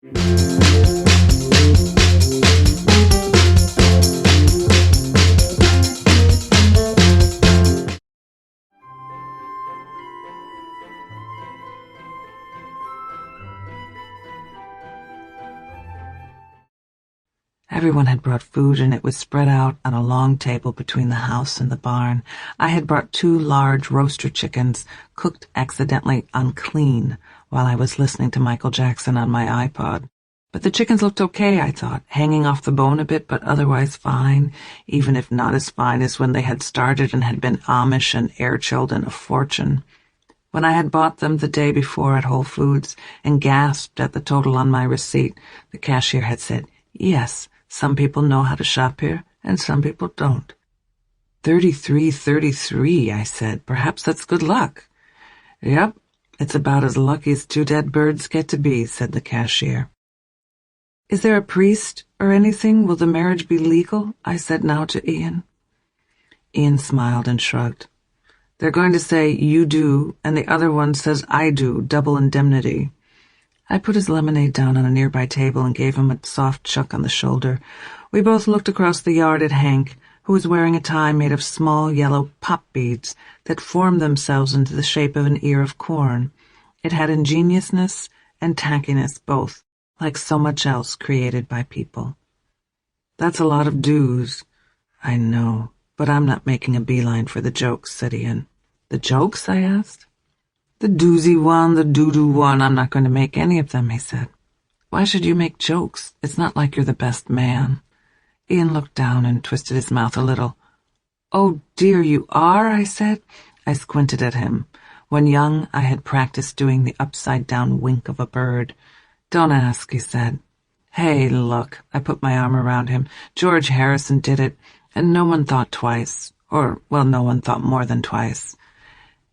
Everyone had brought food, and it was spread out on a long table between the house and the barn. I had brought 2 large roaster chickens, cooked accidentally unclean, while I was listening to Michael Jackson on my iPod. But the chickens looked okay, I thought, hanging off the bone a bit, but otherwise fine, even if not as fine as when they had started and had been Amish and air-chilled in a fortune. When I had bought them the day before at Whole Foods and gasped at the total on my receipt, the cashier had said, "Yes, some people know how to shop here, and some people don't." $33.33, I said. "Perhaps that's good luck." "Yep, it's about as lucky as 2 dead birds get to be," said the cashier. "Is there a priest or anything? Will the marriage be legal?" I said now to Ian. Ian smiled and shrugged. "They're going to say, 'you do,' and the other one says, 'I do,' double indemnity." I put his lemonade down on a nearby table and gave him a soft chuck on the shoulder. We both looked across the yard at Hank, who was wearing a tie made of small yellow pop beads that formed themselves into the shape of an ear of corn. It had ingeniousness and tackiness both, like so much else created by people. "That's a lot of dues." "I know, but I'm not making a beeline for the jokes," said Ian. "The jokes?" I asked. "The doozy one, the doo-doo one. I'm not going to make any of them," he said. "Why should you make jokes? It's not like you're the best man." Ian looked down and twisted his mouth a little. "Oh, dear, you are?" I said. I squinted at him. When young, I had practiced doing the upside-down wink of a bird. "Don't ask," he said. "Hey, look." I put my arm around him. "George Harrison did it, and no one thought twice. Or, well, no one thought more than twice."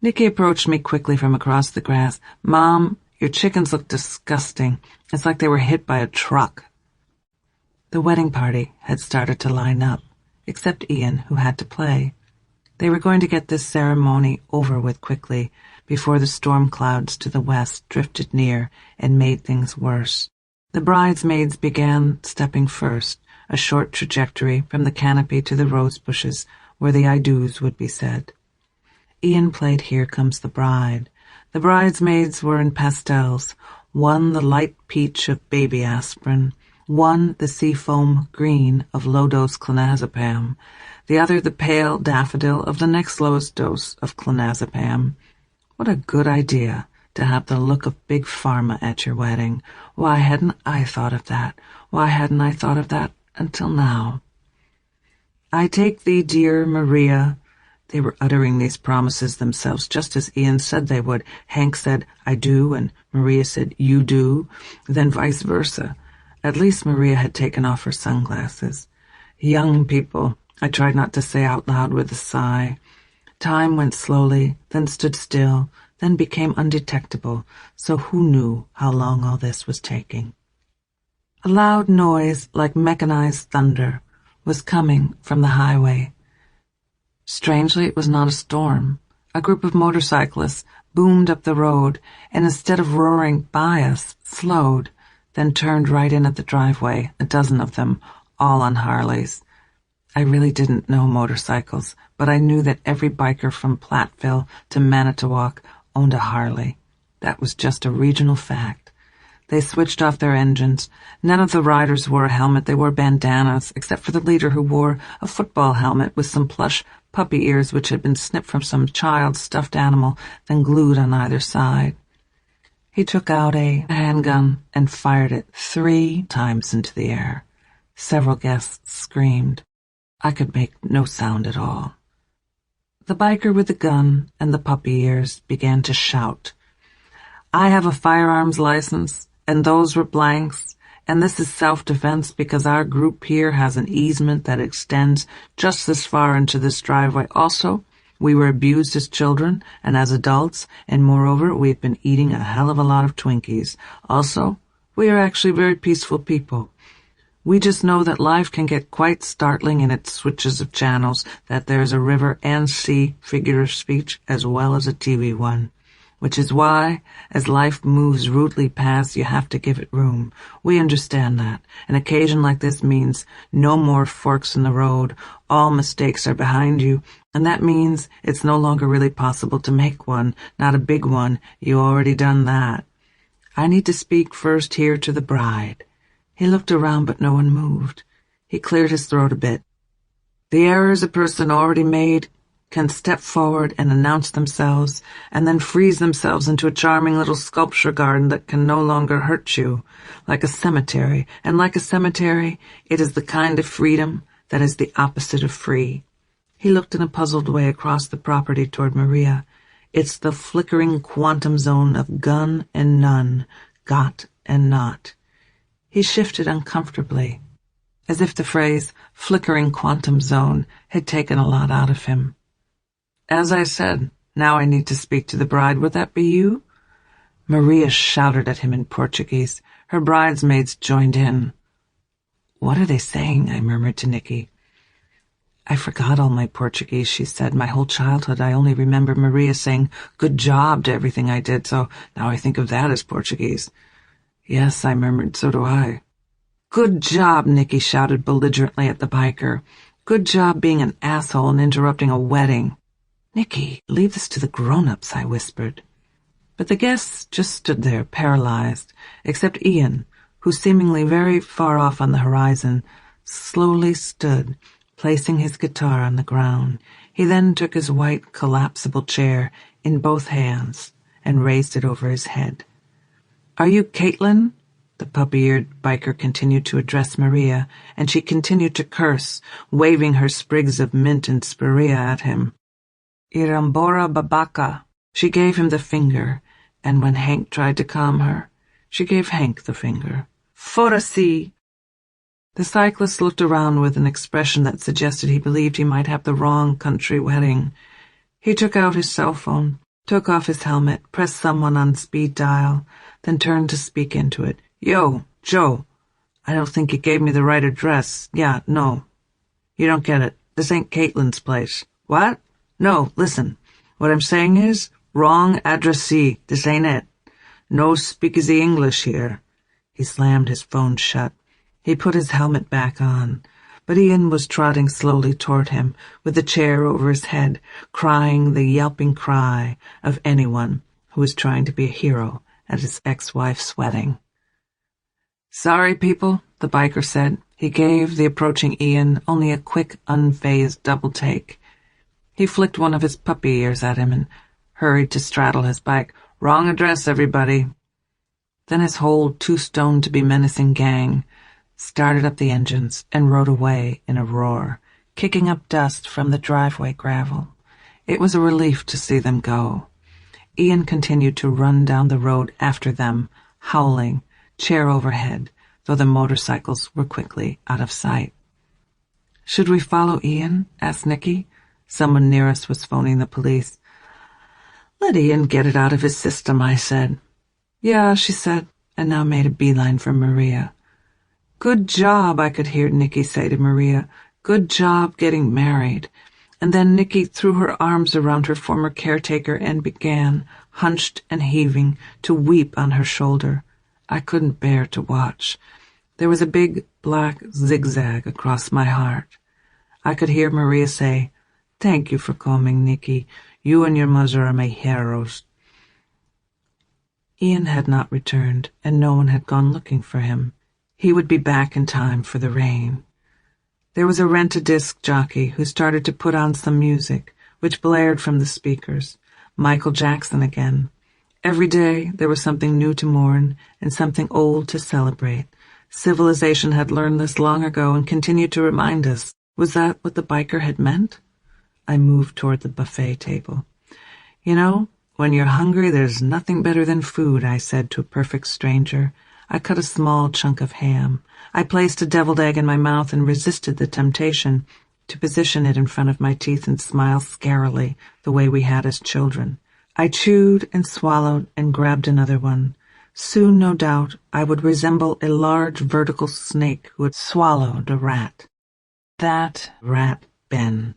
Nicky approached me quickly from across the grass. "Mom, your chickens look disgusting. It's like they were hit by a truck." The wedding party had started to line up, except Ian, who had to play. They were going to get this ceremony over with quickly before the storm clouds to the west drifted near and made things worse. The bridesmaids began stepping first, a short trajectory from the canopy to the rose bushes where the I do's would be said. Ian played Here Comes the Bride. The bridesmaids were in pastels, one the light peach of baby aspirin, one the seafoam green of low-dose clonazepam, the other the pale daffodil of the next lowest dose of clonazepam. What a good idea to have the look of Big Pharma at your wedding. Why hadn't I thought of that? Why hadn't I thought of that until now? "I take thee, dear Maria." They were uttering these promises themselves, just as Ian said they would. Hank said, "I do," and Maria said, "You do," then vice versa. At least Maria had taken off her sunglasses. "Young people," I tried not to say out loud with a sigh. Time went slowly, then stood still, then became undetectable, so who knew how long all this was taking? A loud noise, like mechanized thunder, was coming from the highway. Strangely, it was not a storm. A group of motorcyclists boomed up the road, and instead of roaring by us, slowed, then turned right in at the driveway, a dozen of them, all on Harleys. I really didn't know motorcycles, but I knew that every biker from Platteville to Manitowoc owned a Harley. That was just a regional fact. They switched off their engines. None of the riders wore a helmet. They wore bandanas, except for the leader, who wore a football helmet with some plush puppy ears which had been snipped from some child's stuffed animal, then glued on either side. He took out a handgun and fired it 3 times into the air. Several guests screamed. I could make no sound at all. The biker with the gun and the puppy ears began to shout, "I have a firearms license, and those were blanks, and this is self-defense because our group here has an easement that extends just this far into this driveway. Also, we were abused as children and as adults, and moreover, we've been eating a hell of a lot of Twinkies. Also, we are actually very peaceful people. We just know that life can get quite startling in its switches of channels, that there's a river and sea figure of speech as well as a TV one. which is why, as life moves rudely past, you have to give it room. We understand that. An occasion like this means no more forks in the road. All mistakes are behind you, and that means it's no longer really possible to make one, not a big one. You already done that. I need to speak first here to the bride. He looked around, but no one moved. He cleared his throat a bit. The errors a person already made can step forward and announce themselves, and then freeze themselves into a charming little sculpture garden that can no longer hurt you, like a cemetery. And like a cemetery, it is the kind of freedom that is the opposite of free. He looked in a puzzled way across the property toward Maria. It's the flickering quantum zone of gun and none, got and not. He shifted uncomfortably, as if the phrase flickering quantum zone had taken a lot out of him. As I said, now I need to speak to the bride. Would that be you? Maria shouted at him in Portuguese. Her bridesmaids joined in. What are they saying? I murmured to Nicky. I forgot all my Portuguese, she said. My whole childhood I only remember Maria saying good job to everything I did, so now I think of that as Portuguese. Yes, I murmured, so do I. Good job, Nicky shouted belligerently at the biker. Good job being an asshole and interrupting a wedding. Nicky, leave this to the grown-ups, I whispered. But the guests just stood there, paralyzed, except Ian, who seemingly very far off on the horizon, slowly stood, placing his guitar on the ground. He then took his white, collapsible chair in both hands and raised it over his head. Are you Caitlin? The puppy-eared biker continued to address Maria, and she continued to curse, waving her sprigs of mint and spirea at him. Irambora babaka. She gave him the finger, and when Hank tried to calm her, she gave Hank the finger. Forasi! The cyclist looked around with an expression that suggested he believed he might have the wrong country wedding. He took out his cell phone, took off his helmet, pressed someone on speed dial, then turned to speak into it. Yo, Joe, I don't think you gave me the right address. Yeah, no. You don't get it. This ain't Caitlin's place. What? No, listen. What I'm saying is, wrong addressee. This ain't it. No speakeasy English here. He slammed his phone shut. He put his helmet back on, but Ian was trotting slowly toward him, with the chair over his head, crying the yelping cry of anyone who was trying to be a hero at his ex-wife's wedding. Sorry, people, the biker said. He gave the approaching Ian only a quick, unfazed double take. He flicked one of his puppy ears at him and hurried to straddle his bike. Wrong address, everybody. Then his whole too-stoned-to-be-menacing gang started up the engines and rode away in a roar, kicking up dust from the driveway gravel. It was a relief to see them go. Ian continued to run down the road after them, howling, chair overhead, though the motorcycles were quickly out of sight. Should we follow Ian? Asked Nicky. Someone near us was phoning the police. Let Ian get it out of his system, I said. Yeah, she said, and now made a beeline for Maria. Good job, I could hear Nicky say to Maria. Good job getting married. And then Nicky threw her arms around her former caretaker and began, hunched and heaving, to weep on her shoulder. I couldn't bear to watch. There was a big black zigzag across my heart. I could hear Maria say, Thank you for coming, Nicky. You and your mother are my heroes. Ian had not returned, and no one had gone looking for him. He would be back in time for the rain. There was a rent-a-disc jockey who started to put on some music, which blared from the speakers. Michael Jackson again. Every day there was something new to mourn and something old to celebrate. Civilization had learned this long ago and continued to remind us. Was that what the biker had meant? I moved toward the buffet table. You know, when you're hungry, there's nothing better than food, I said to a perfect stranger. I cut a small chunk of ham. I placed a deviled egg in my mouth and resisted the temptation to position it in front of my teeth and smile scarily the way we had as children. I chewed and swallowed and grabbed another one. Soon, no doubt, I would resemble a large vertical snake who had swallowed a rat. That rat Ben.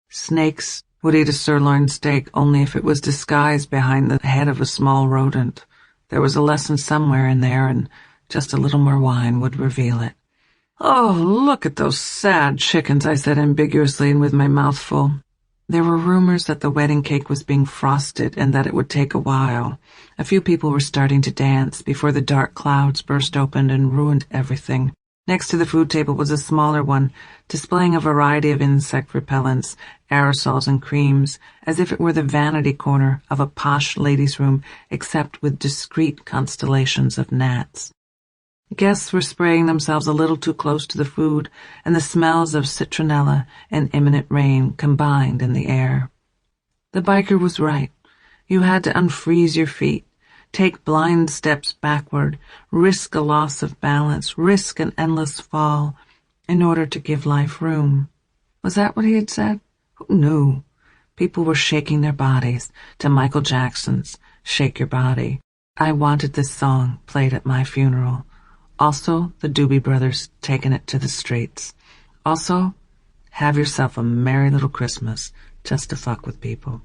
Snakes Would eat a sirloin steak only if it was disguised behind the head of a small rodent. There was a lesson somewhere in there, and just a little more wine would reveal it. "Oh, look at those sad chickens," I said ambiguously and with my mouth full. There were rumors that the wedding cake was being frosted and that it would take a while. A few people were starting to dance before the dark clouds burst open and ruined everything. Next to the food table was a smaller one, displaying a variety of insect repellents, aerosols and creams, as if it were the vanity corner of a posh ladies' room, except with discreet constellations of gnats. Guests were spraying themselves a little too close to the food, and the smells of citronella and imminent rain combined in the air. The biker was right. You had to unfreeze your feet, take blind steps backward, risk a loss of balance, risk an endless fall, in order to give life room. Was that what he had said? Who knew? People were shaking their bodies to Michael Jackson's Shake Your Body. I wanted this song played at my funeral. Also, the Doobie Brothers taking it to the streets. Also, have yourself a merry little Christmas just to fuck with people.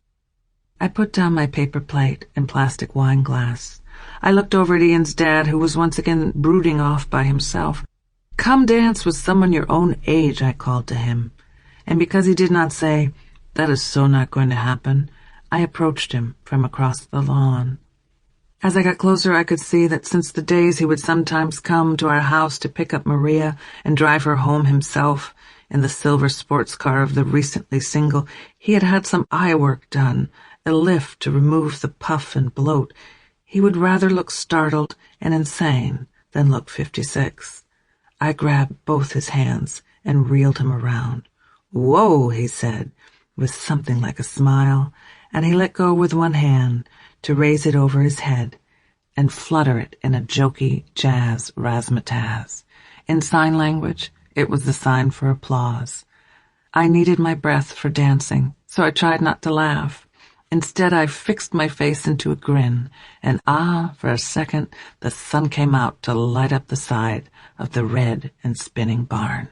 I put down my paper plate and plastic wine glass. I looked over at Ian's dad, who was once again brooding off by himself. "Come dance with someone your own age," I called to him. And because he did not say, "That is so not going to happen," I approached him from across the lawn. As I got closer, I could see that since the days he would sometimes come to our house to pick up Maria and drive her home himself in the silver sports car of the recently single, he had had some eye work done, a lift to remove the puff and bloat. He would rather look startled and insane than look 56. I grabbed both his hands and reeled him around. "Whoa," he said, with something like a smile, and he let go with one hand to raise it over his head and flutter it in a jokey jazz razzmatazz. In sign language, it was the sign for applause. I needed my breath for dancing, so I tried not to laugh. Instead, I fixed my face into a grin, and for a second, the sun came out to light up the side of the red and spinning barn.